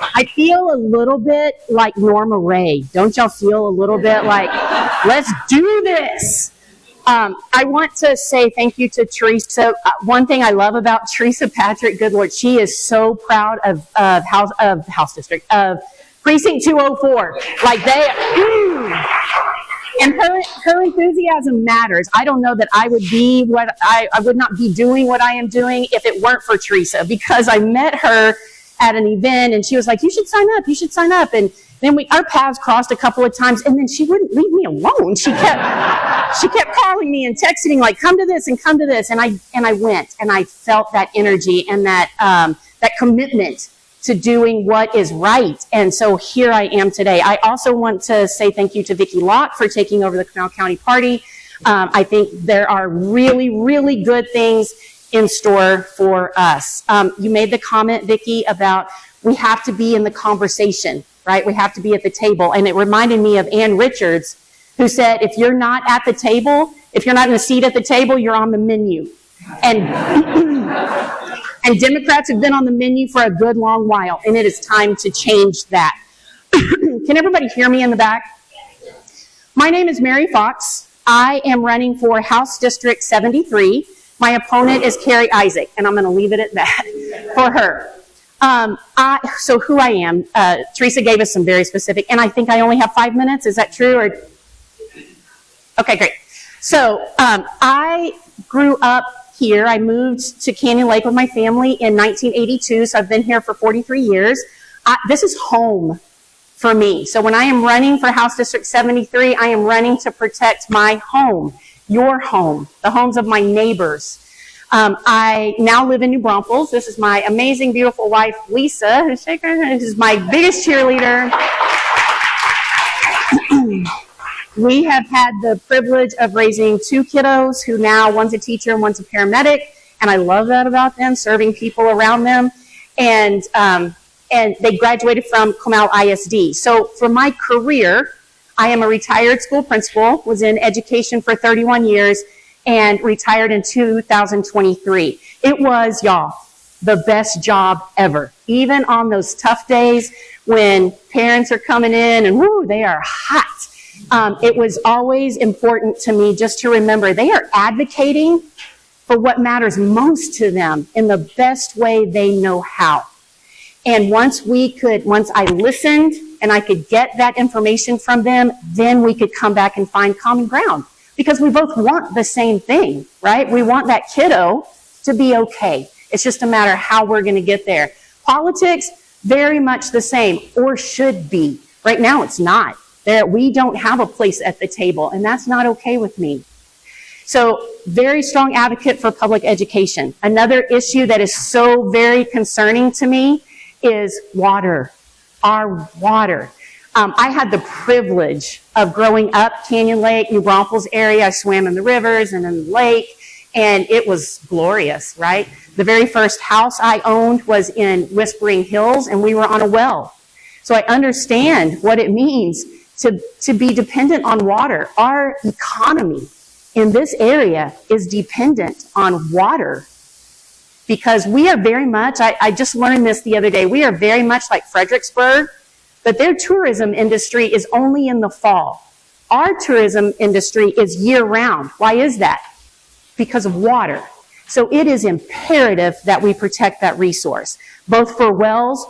I feel a little bit like Norma Ray. Don't y'all feel a little bit like, let's do this? I want to say thank you to Teresa. One thing I love about Teresa Patrick, good Lord, she is so proud of House District, of Precinct 204. Like and her enthusiasm matters. I don't know that I would be I would not be doing what I am doing if it weren't for Teresa, because I met her at an event and she was like, you should sign up. And then our paths crossed a couple of times, and then she wouldn't leave me alone. She kept calling me and texting like, come to this and come to this. And I went, and I felt that energy and that commitment to doing what is right. And so here I am today. I also want to say thank you to Vicki Locke for taking over the Comal County Party. I think there are really, really good things in store for us. You made the comment, Vicki, about we have to be in the conversation, right? We have to be at the table. And it reminded me of Ann Richards, who said, if you're not at the table, if you're not in a seat at the table, you're on the menu. And Democrats have been on the menu for a good long while, and it is time to change that. Can everybody hear me in the back? My name is Merrie Fox. I am running for House District 73. My opponent is Carrie Isaac, and I'm going to leave it at that for her. So who I am, Teresa gave us some very specific, and I think I only have 5 minutes. Is that true? Okay, great. So I grew up here. I moved to Canyon Lake with my family in 1982, so I've been here for 43 years. This is home for me. So when I am running for House District 73, I am running to protect my home, your home, the homes of my neighbors. I now live in New Braunfels. This is my amazing, beautiful wife, Lisa, who's my biggest cheerleader. We have had the privilege of raising 2 kiddos who now, one's a teacher and one's a paramedic, and I love that about them, serving people around them. And they graduated from Comal ISD. So for my career, I am a retired school principal, was in education for 31 years, and retired in 2023. It was, y'all, the best job ever. Even on those tough days when parents are coming in and woo, they are hot. It was always important to me just to remember they are advocating for what matters most to them in the best way they know how. And once I listened and I could get that information from them, then we could come back and find common ground. Because we both want the same thing, right? We want that kiddo to be okay. It's just a matter of how we're going to get there. Politics, very much the same, or should be. Right now, it's not. We don't have a place at the table, and that's not okay with me. So, very strong advocate for public education. Another issue that is so very concerning to me is water. Our water. I had the privilege of growing up Canyon Lake, New Braunfels area. I swam in the rivers and in the lake, and it was glorious, right? The very first house I owned was in Whispering Hills, and we were on a well. So I understand what it means to be dependent on water. Our economy in this area is dependent on water because we are very much, I just learned this the other day, we are very much like Fredericksburg, but their tourism industry is only in the fall. Our tourism industry is year-round. Why is that? Because of water. So it is imperative that we protect that resource, both for wells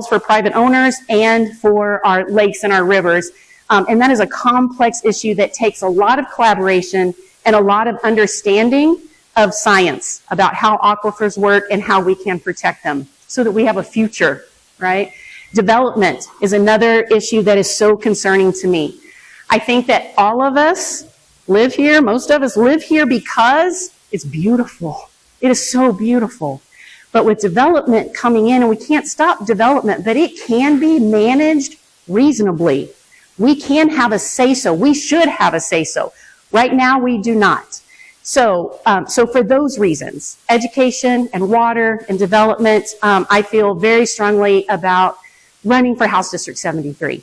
for private owners and for our lakes and our rivers. And that is a complex issue that takes a lot of collaboration and a lot of understanding of science about how aquifers work and how we can protect them so that we have a future, right? Development is another issue that is so concerning to me. I think that all of us live here, most of us live here because it's beautiful. It is so beautiful. But with development coming in, and we can't stop development, but it can be managed reasonably. We can have a say-so. We should have a say-so. Right now, we do not. So for those reasons, education and water and development, I feel very strongly about running for House District 73.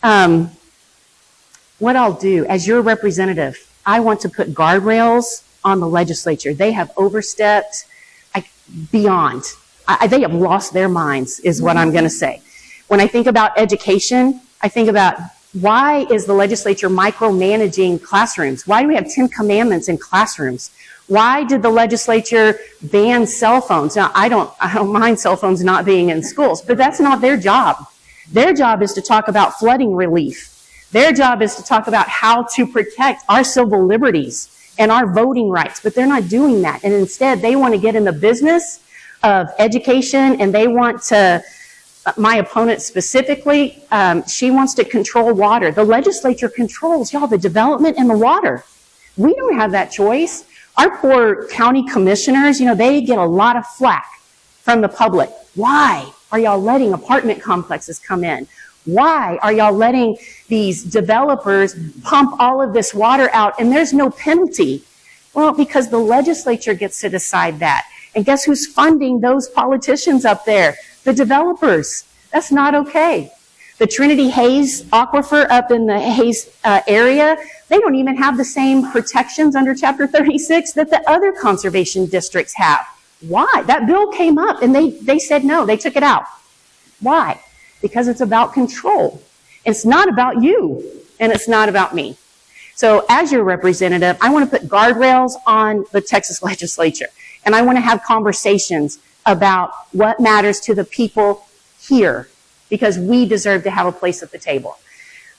What I'll do, as your representative, I want to put guardrails on the legislature. They have overstepped beyond. they have lost their minds, is what I'm going to say. When I think about education, I think about, why is the legislature micromanaging classrooms? Why do we have 10 commandments in classrooms? Why did the legislature ban cell phones? Now, I don't mind cell phones not being in schools, but that's not their job. Their job is to talk about flooding relief. Their job is to talk about how to protect our civil liberties and our voting rights, but they're not doing that. And instead, they want to get in the business of education, and they want to, my opponent specifically, she wants to control water. The legislature controls, y'all, the development and the water. We don't have that choice. Our poor county commissioners, they get a lot of flack from the public. Why are y'all letting apartment complexes come in? Why are y'all letting these developers pump all of this water out and there's no penalty? Well, because the legislature gets to decide that. And guess who's funding those politicians up there? The developers. That's not okay. The Trinity Hayes Aquifer up in the Hayes area, they don't even have the same protections under Chapter 36 that the other conservation districts have. Why? That bill came up and they said no, they took it out. Why? Because it's about control. It's not about you, and it's not about me. So as your representative, I want to put guardrails on the Texas legislature, and I want to have conversations about what matters to the people here, because we deserve to have a place at the table.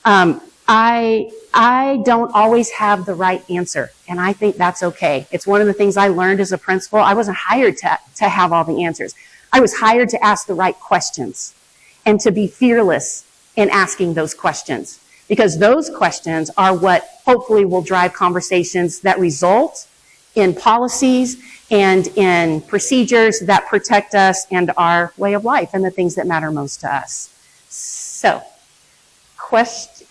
I don't always have the right answer, and I think that's okay. It's one of the things I learned as a principal. I wasn't hired to have all the answers. I was hired to ask the right questions and to be fearless in asking those questions, because those questions are what hopefully will drive conversations that result in policies and in procedures that protect us and our way of life and the things that matter most to us. So,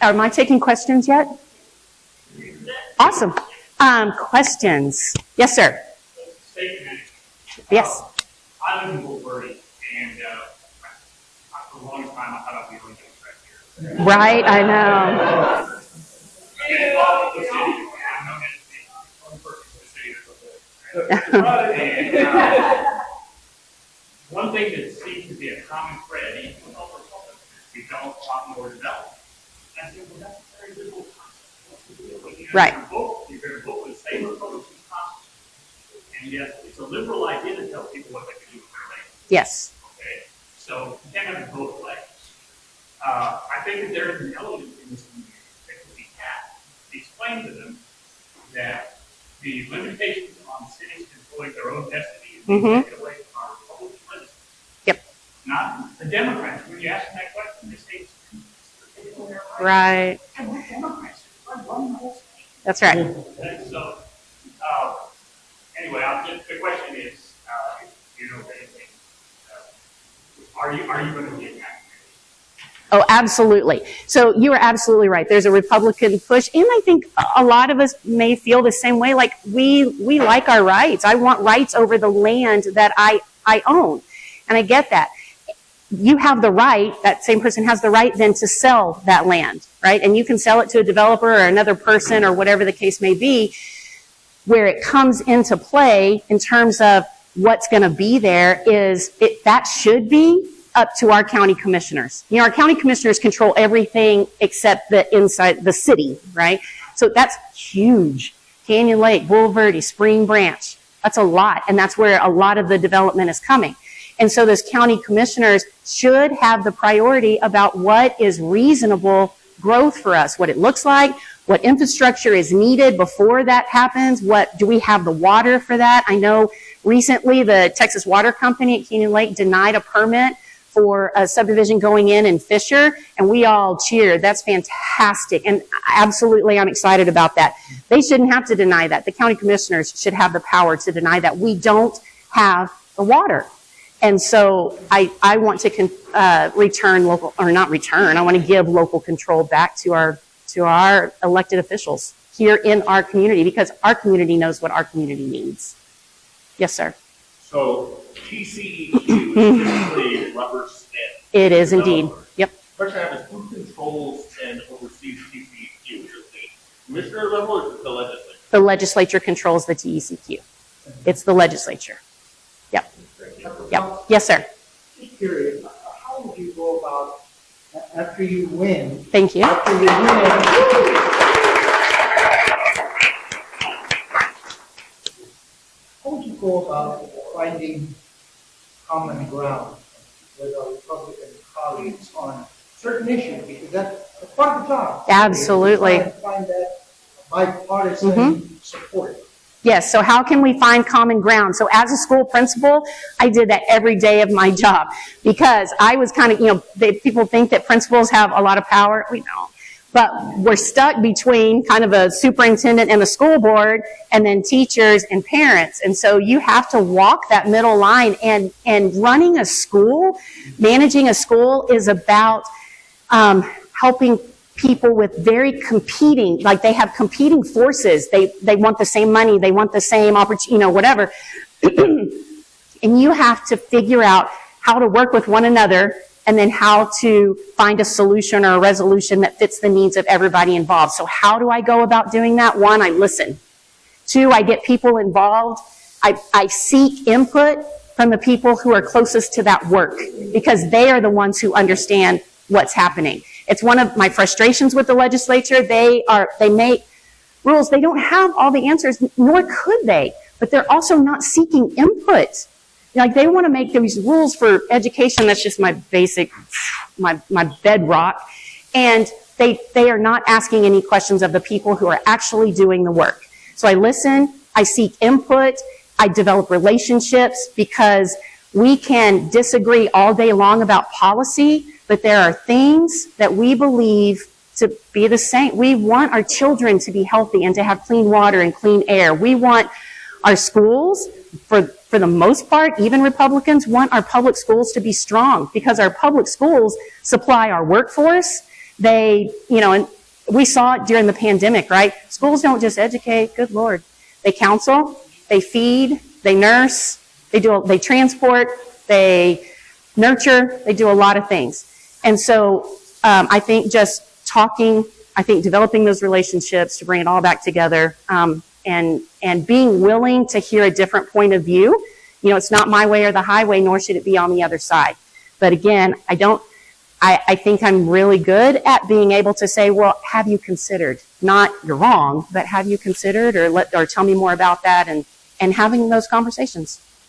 am I taking questions yet? Awesome. Questions? Yes, sir. Yes. I live in Bulverde, and for a long time I thought I'd be really good right here. Right, I know. One thing that seems to be a common thread, even with all Republicans, is we don't want more development. I said, well, that's a very liberal concept. Right. You're going to vote for the same Republican concept. And yet, it's a liberal idea to tell people what they can do with their land. Yes. Okay? So, you can't have it both ways. I think that there is an element in this community that could be had. Explain to them that the limitations on cities controlling their own destiny is being taken away from our Republican legislators. Yep. Not the Democrats. When you ask them that question, they say it's right. And we're Democrats. We're running the whole state. That's right. Okay, so, anyway, the question is, you know, anything, are you going to be attacked? Oh, absolutely. So you are absolutely right. There's a Republican push, and I think a lot of us may feel the same way. Like we like our rights. I want rights over the land that I own, and I get that. You have the right. That same person has the right then to sell that land, right? And you can sell it to a developer or another person or whatever the case may be. Where it comes into play in terms of what's going to be there is that should be up to our county commissioners. You know, our county commissioners control everything except the inside the city, right? So that's huge. Canyon Lake, Bulverde, Spring Branch, that's a lot. And that's where a lot of the development is coming. And so those county commissioners should have the priority about what is reasonable growth for us, what it looks like, what infrastructure is needed before that happens, what do we have the water for that? I know recently the Texas Water Company at Canyon Lake denied a permit for a subdivision going in Fisher, and we all cheered. That's fantastic, and absolutely I'm excited about that. They shouldn't have to deny that. The county commissioners should have the power to deny that. We don't have the water. And so I want to return local, or not return, I want to give local control back to our elected officials here in our community, because our community knows what our community needs. Yes, sir. So TCEQ is typically rubber stamp. It is indeed. Yep. The question I have is, who controls and oversees TCEQ? Is it the commissioner level or is it the legislature? The legislature controls the TECQ. It's the legislature. Yep. Yep. Yes, sir. Just curious, how would you go about, after you win, Thank you. after you win, how would you go about finding common ground with our Republican colleagues on certain issues? Because that's part of the job. Absolutely. Try and find that bipartisan support. Yes, so how can we find common ground? So as a school principal, I did that every day of my job because I was kind of, people think that principals have a lot of power. We don't. But we're stuck between kind of a superintendent and the school board and then teachers and parents. And so you have to walk that middle line, and running a school, managing a school is about helping people with very competing, like they have competing forces. They want the same money, they want the same opportunity, whatever. And you have to figure out how to work with one another and then how to find a solution or a resolution that fits the needs of everybody involved. So how do I go about doing that? One, I listen. Two, I get people involved. I seek input from the people who are closest to that work because they are the ones who understand what's happening. It's one of my frustrations with the legislature. They make rules. They don't have all the answers, nor could they, but they're also not seeking input. Like they want to make these rules for education. That's just my basic, my bedrock. And they are not asking any questions of the people who are actually doing the work. So I listen, I seek input, I develop relationships because we can disagree all day long about policy, but there are things that we believe to be the same. We want our children to be healthy and to have clean water and clean air. We want our schools, for the most part, even Republicans want our public schools to be strong because our public schools supply our workforce. They, and we saw it during the pandemic, right? Schools don't just educate, good Lord. They counsel, they feed, they nurse, they transport, they nurture, they do a lot of things. And so I think just talking, developing those relationships to bring it all back together, and being willing to hear a different point of view. It's not my way or the highway, nor should it be on the other side. But again, I think I'm really good at being able to say, well, have you considered? Not you're wrong, but have you considered or tell me more about that and having those conversations.